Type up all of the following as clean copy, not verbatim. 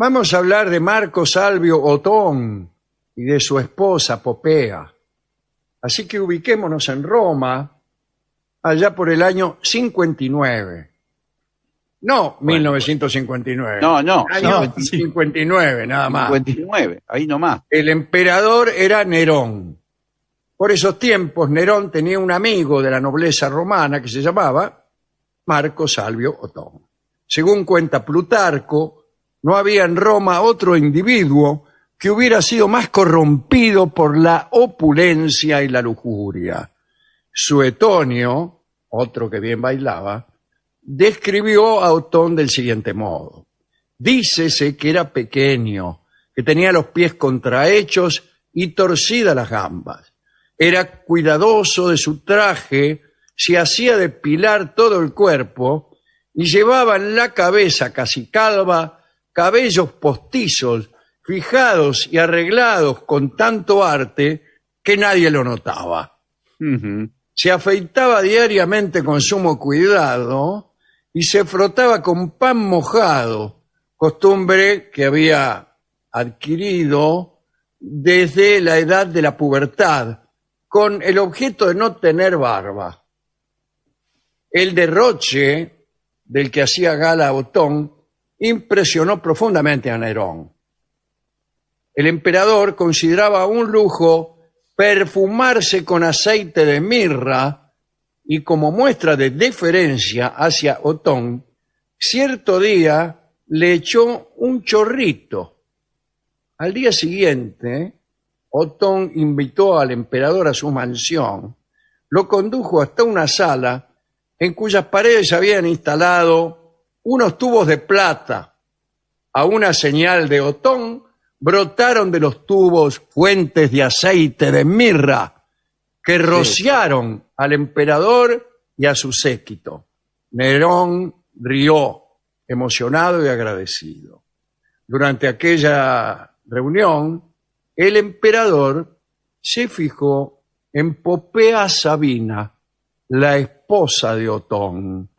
Vamos a hablar de Marco Salvio Otón y de su esposa Popea. Así que ubiquémonos en Roma, allá por el año 59. No, Bueno, 1959. No, Año 50, 59, nada más. 59, ahí nomás. El emperador era Nerón. Por esos tiempos, Nerón tenía un amigo de la nobleza romana que se llamaba Marco Salvio Otón. Según cuenta Plutarco, no había en Roma otro individuo que hubiera sido más corrompido por la opulencia y la lujuria. Suetonio, otro que bien bailaba, describió a Otón del siguiente modo. Dícese que era pequeño, que tenía los pies contrahechos y torcidas las gambas. Era cuidadoso de su traje, se hacía depilar todo el cuerpo y llevaba en la cabeza casi calva cabellos postizos, fijados y arreglados con tanto arte que nadie lo notaba. Se afeitaba diariamente con sumo cuidado y se frotaba con pan mojado, costumbre que había adquirido desde la edad de la pubertad, con el objeto de no tener barba. El derroche del que hacía gala Otón impresionó profundamente a Nerón. El emperador consideraba un lujo perfumarse con aceite de mirra y, como muestra de deferencia hacia Otón, cierto día le echó un chorrito. Al día siguiente, Otón invitó al emperador a su mansión, lo condujo hasta una sala en cuyas paredes habían instalado unos tubos de plata. A una señal de Otón, brotaron de los tubos fuentes de aceite de mirra que rociaron al emperador y a su séquito. Nerón rió, emocionado y agradecido. Durante aquella reunión, el emperador se fijó en Popea Sabina, la esposa de Otón.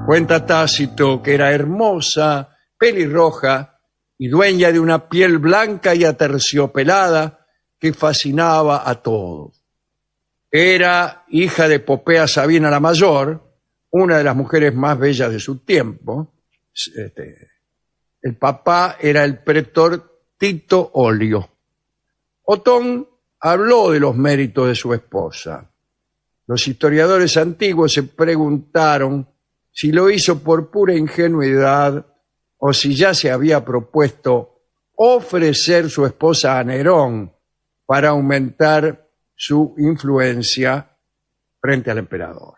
Cuenta Tácito que era hermosa, pelirroja y dueña de una piel blanca y aterciopelada que fascinaba a todos. Era hija de Popea Sabina la Mayor, una de las mujeres más bellas de su tiempo. El papá era el pretor Tito Olio. Otón habló de los méritos de su esposa. Los historiadores antiguos se preguntaron si lo hizo por pura ingenuidad o si ya se había propuesto ofrecer su esposa a Nerón para aumentar su influencia frente al emperador.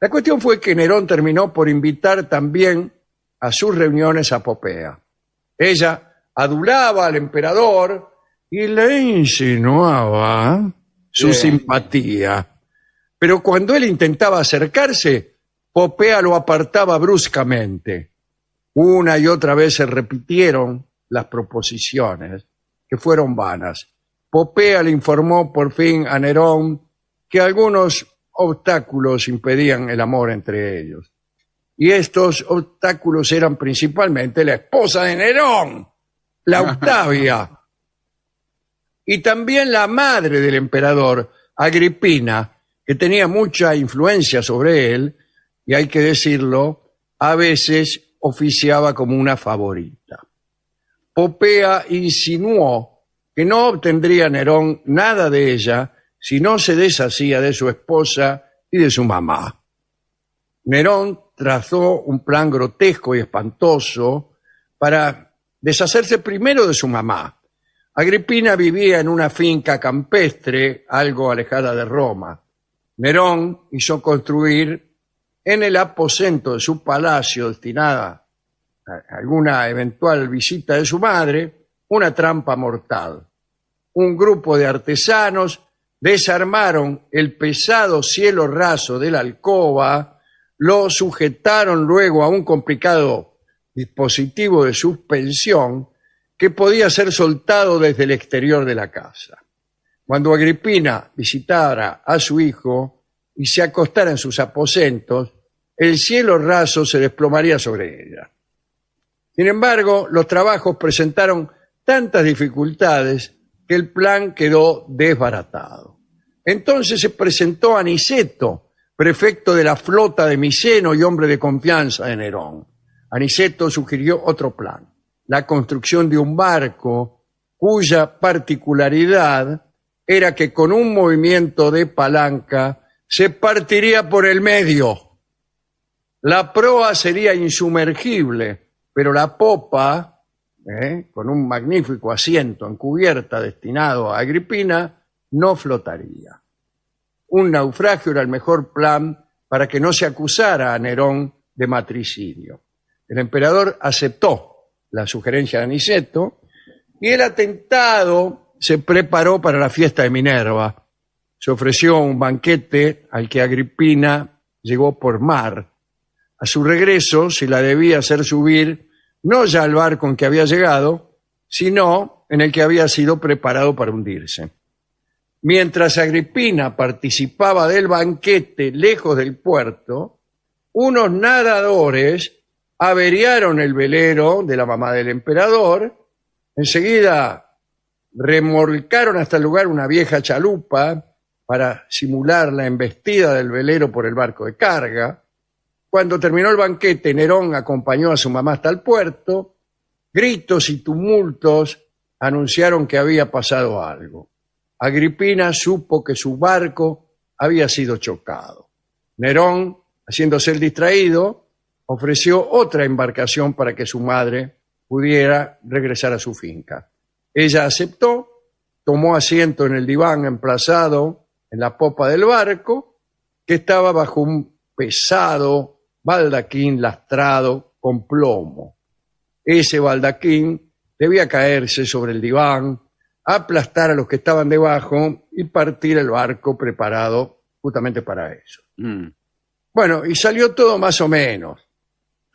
La cuestión fue que Nerón terminó por invitar también a sus reuniones a Popea. Ella adulaba al emperador y le insinuaba su simpatía. Pero cuando él intentaba acercarse, Popea lo apartaba bruscamente. Una y otra vez se repitieron las proposiciones, que fueron vanas. Popea le informó por fin a Nerón que algunos obstáculos impedían el amor entre ellos. Y estos obstáculos eran principalmente la esposa de Nerón, la Octavia, y también la madre del emperador, Agripina, que tenía mucha influencia sobre él, y hay que decirlo, a veces oficiaba como una favorita. Popea insinuó que no obtendría Nerón nada de ella si no se deshacía de su esposa y de su mamá. Nerón trazó un plan grotesco y espantoso para deshacerse primero de su mamá. Agripina vivía en una finca campestre algo alejada de Roma. Nerón hizo construir en el aposento de su palacio, destinada a alguna eventual visita de su madre, una trampa mortal. Un grupo de artesanos desarmaron el pesado cielo raso de la alcoba, lo sujetaron luego a un complicado dispositivo de suspensión que podía ser soltado desde el exterior de la casa. Cuando Agripina visitara a su hijo y se acostara en sus aposentos, el cielo raso se desplomaría sobre ella. Sin embargo, los trabajos presentaron tantas dificultades que el plan quedó desbaratado. Entonces se presentó Aniceto, prefecto de la flota de Miceno y hombre de confianza de Nerón. Aniceto sugirió otro plan, la construcción de un barco cuya particularidad era que con un movimiento de palanca se partiría por el medio. La proa sería insumergible, pero la popa, con un magnífico asiento en cubierta destinado a Agripina, no flotaría. Un naufragio era el mejor plan para que no se acusara a Nerón de matricidio. El emperador aceptó la sugerencia de Aniceto y el atentado se preparó para la fiesta de Minerva. Se ofreció un banquete al que Agripina llegó por mar. A su regreso se la debía hacer subir no ya al barco en que había llegado, sino en el que había sido preparado para hundirse. Mientras Agripina participaba del banquete lejos del puerto, unos nadadores averiaron el velero de la mamá del emperador. Enseguida remolcaron hasta el lugar una vieja chalupa para simular la embestida del velero por el barco de carga. Cuando terminó el banquete, Nerón acompañó a su mamá hasta el puerto. Gritos y tumultos anunciaron que había pasado algo. Agripina supo que su barco había sido chocado. Nerón, haciéndose el distraído, ofreció otra embarcación para que su madre pudiera regresar a su finca. Ella aceptó, tomó asiento en el diván emplazado en la popa del barco, que estaba bajo un pesado baldaquín lastrado con plomo. Ese baldaquín debía caerse sobre el diván, aplastar a los que estaban debajo y partir el barco preparado justamente para eso. Bueno, y salió todo más o menos.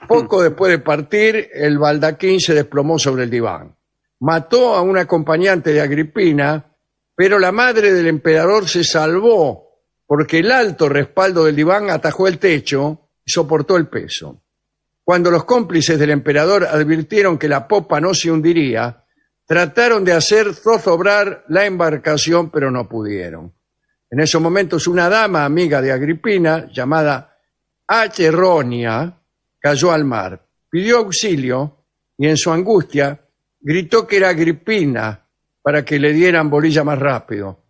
Poco después de partir, el baldaquín se desplomó sobre el diván. Mató a un acompañante de Agripina, pero la madre del emperador se salvó porque el alto respaldo del diván atajó el techo y soportó el peso. Cuando los cómplices del emperador advirtieron que la popa no se hundiría, trataron de hacer zozobrar la embarcación, pero no pudieron. En esos momentos, una dama amiga de Agripina, llamada Acheronia, cayó al mar, pidió auxilio y en su angustia gritó que era Agripina para que le dieran bolilla más rápido.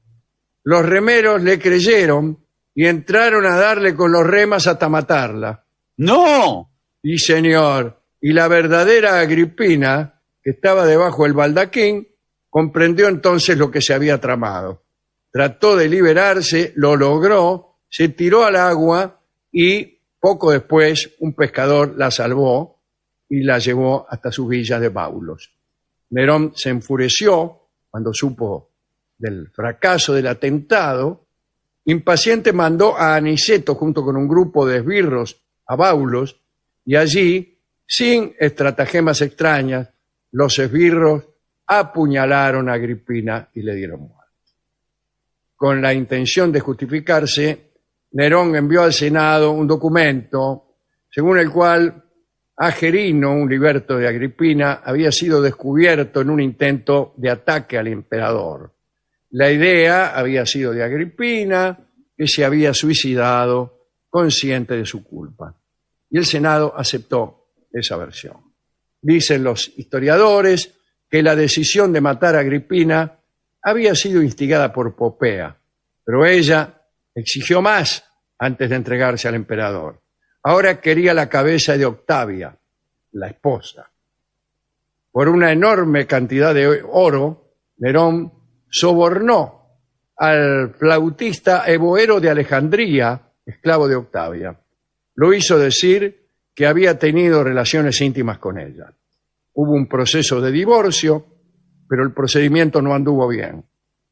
Los remeros le creyeron y entraron a darle con los remas hasta matarla. ¡No! Sí, señor. Y la verdadera Agripina, que estaba debajo del baldaquín, comprendió entonces lo que se había tramado. Trató de liberarse, lo logró, se tiró al agua y poco después un pescador la salvó y la llevó hasta sus villas de Baulos. Nerón se enfureció cuando supo del fracaso del atentado. Impaciente mandó a Aniceto junto con un grupo de esbirros a Baulos y allí, sin estratagemas extrañas, los esbirros apuñalaron a Agripina y le dieron muerte. Con la intención de justificarse, Nerón envió al Senado un documento según el cual Agerino, un liberto de Agripina, había sido descubierto en un intento de ataque al emperador. La idea había sido de Agripina, que se había suicidado consciente de su culpa. Y el Senado aceptó esa versión. Dicen los historiadores que la decisión de matar a Agripina había sido instigada por Popea, pero ella exigió más antes de entregarse al emperador. Ahora quería la cabeza de Octavia, la esposa. Por una enorme cantidad de oro, Nerón sobornó al flautista Evoero de Alejandría, esclavo de Octavia. Lo hizo decir que había tenido relaciones íntimas con ella. Hubo un proceso de divorcio, pero el procedimiento no anduvo bien.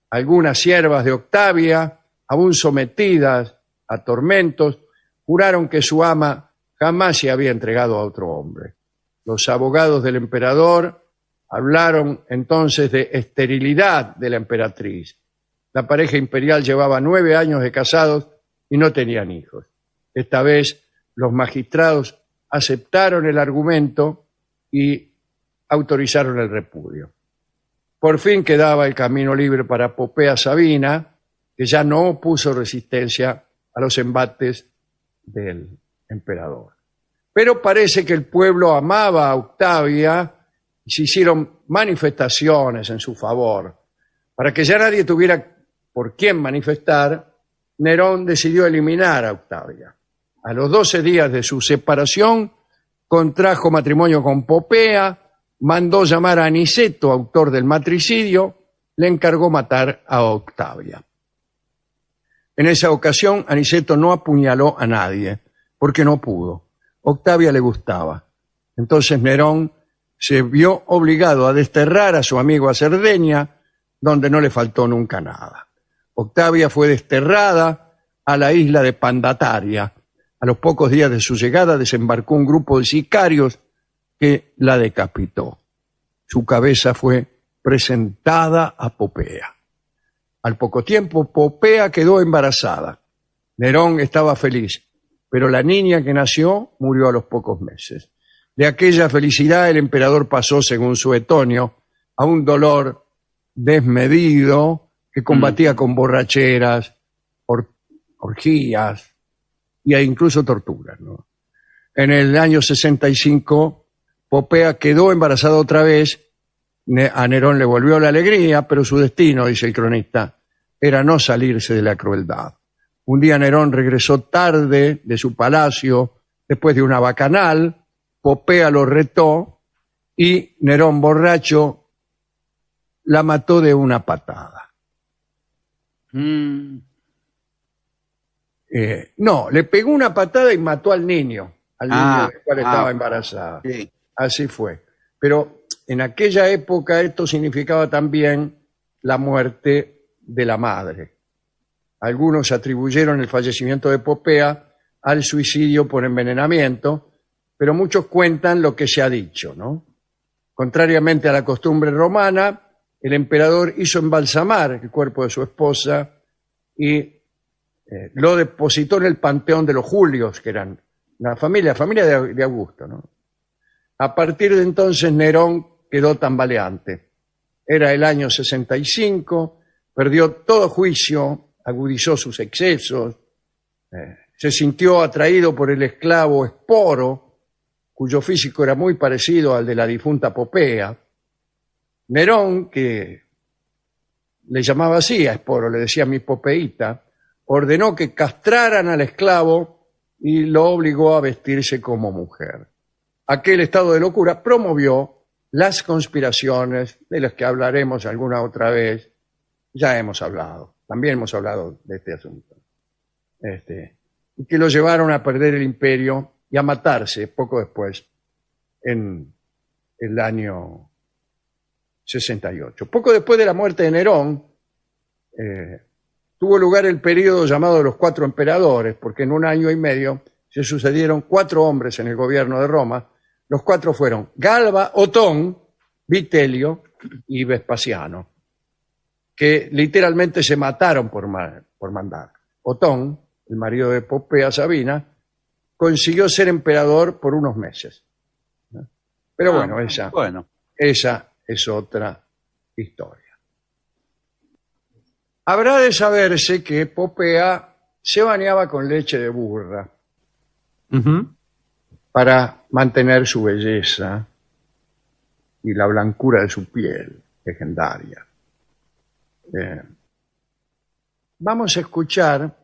Algunas siervas de Octavia, aún sometidas a tormentos, juraron que su ama jamás se había entregado a otro hombre. Los abogados del emperador hablaron entonces de esterilidad de la emperatriz. La pareja imperial llevaba 9 años de casados y no tenían hijos. Esta vez los magistrados aceptaron el argumento y autorizaron el repudio. Por fin quedaba el camino libre para Popea Sabina, que ya no opuso resistencia a los embates del emperador. Pero parece que el pueblo amaba a Octavia y se hicieron manifestaciones en su favor. Para que ya nadie tuviera por quién manifestar, Nerón decidió eliminar a Octavia. A los 12 días de su separación, contrajo matrimonio con Popea, mandó llamar a Aniceto, autor del matricidio, le encargó matar a Octavia. En esa ocasión, Aniceto no apuñaló a nadie, porque no pudo. Octavia le gustaba. Entonces Nerón se vio obligado a desterrar a su amigo a Cerdeña, donde no le faltó nunca nada. Octavia fue desterrada a la isla de Pandataria. A los pocos días de su llegada desembarcó un grupo de sicarios que la decapitó. Su cabeza fue presentada a Popea. Al poco tiempo, Popea quedó embarazada. Nerón estaba feliz, pero la niña que nació murió a los pocos meses. De aquella felicidad el emperador pasó, según Suetonio, a un dolor desmedido que combatía con borracheras, orgías e incluso torturas, ¿no? En el año 65, Popea quedó embarazada otra vez. A Nerón le volvió la alegría, pero su destino, dice el cronista, era no salirse de la crueldad. Un día Nerón regresó tarde de su palacio después de una bacanal. Popea lo retó y Nerón, borracho, la mató de una patada. No, le pegó una patada y mató al niño del cual estaba embarazada. Sí. Así fue. Pero en aquella época esto significaba también la muerte de la madre. Algunos atribuyeron el fallecimiento de Popea al suicidio por envenenamiento, pero muchos cuentan lo que se ha dicho, ¿no? Contrariamente a la costumbre romana, el emperador hizo embalsamar el cuerpo de su esposa y lo depositó en el panteón de los Julios, que eran la familia de Augusto, ¿no? A partir de entonces Nerón quedó tambaleante. Era el año 65, perdió todo juicio, agudizó sus excesos, se sintió atraído por el esclavo Esporo, cuyo físico era muy parecido al de la difunta Popea. Nerón, que le llamaba así a Esporo, le decía mi Popeíta, ordenó que castraran al esclavo y lo obligó a vestirse como mujer. Aquel estado de locura promovió las conspiraciones de las que hablaremos alguna otra vez. Ya hemos hablado, también hemos hablado de este asunto. Y que lo llevaron a perder el imperio y a matarse poco después, en el año 68. Poco después de la muerte de Nerón, tuvo lugar el periodo llamado de los 4 emperadores, porque en un año y medio se sucedieron 4 hombres en el gobierno de Roma. Los 4 fueron Galba, Otón, Vitelio y Vespasiano, que literalmente se mataron por mandar. Otón, el marido de Popea Sabina, consiguió ser emperador por unos meses. Pero bueno, esa es otra historia. Habrá de saberse que Popea se bañaba con leche de burra para mantener su belleza y la blancura de su piel legendaria. Vamos a escuchar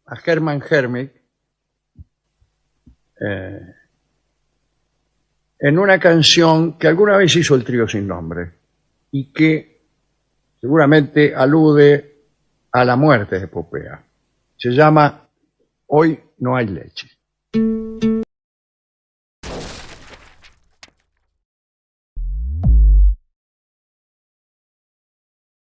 a Hermann Hermig en una canción que alguna vez hizo el Trío Sin Nombre y que seguramente alude a la muerte de Popea. Se llama Hoy no hay leche.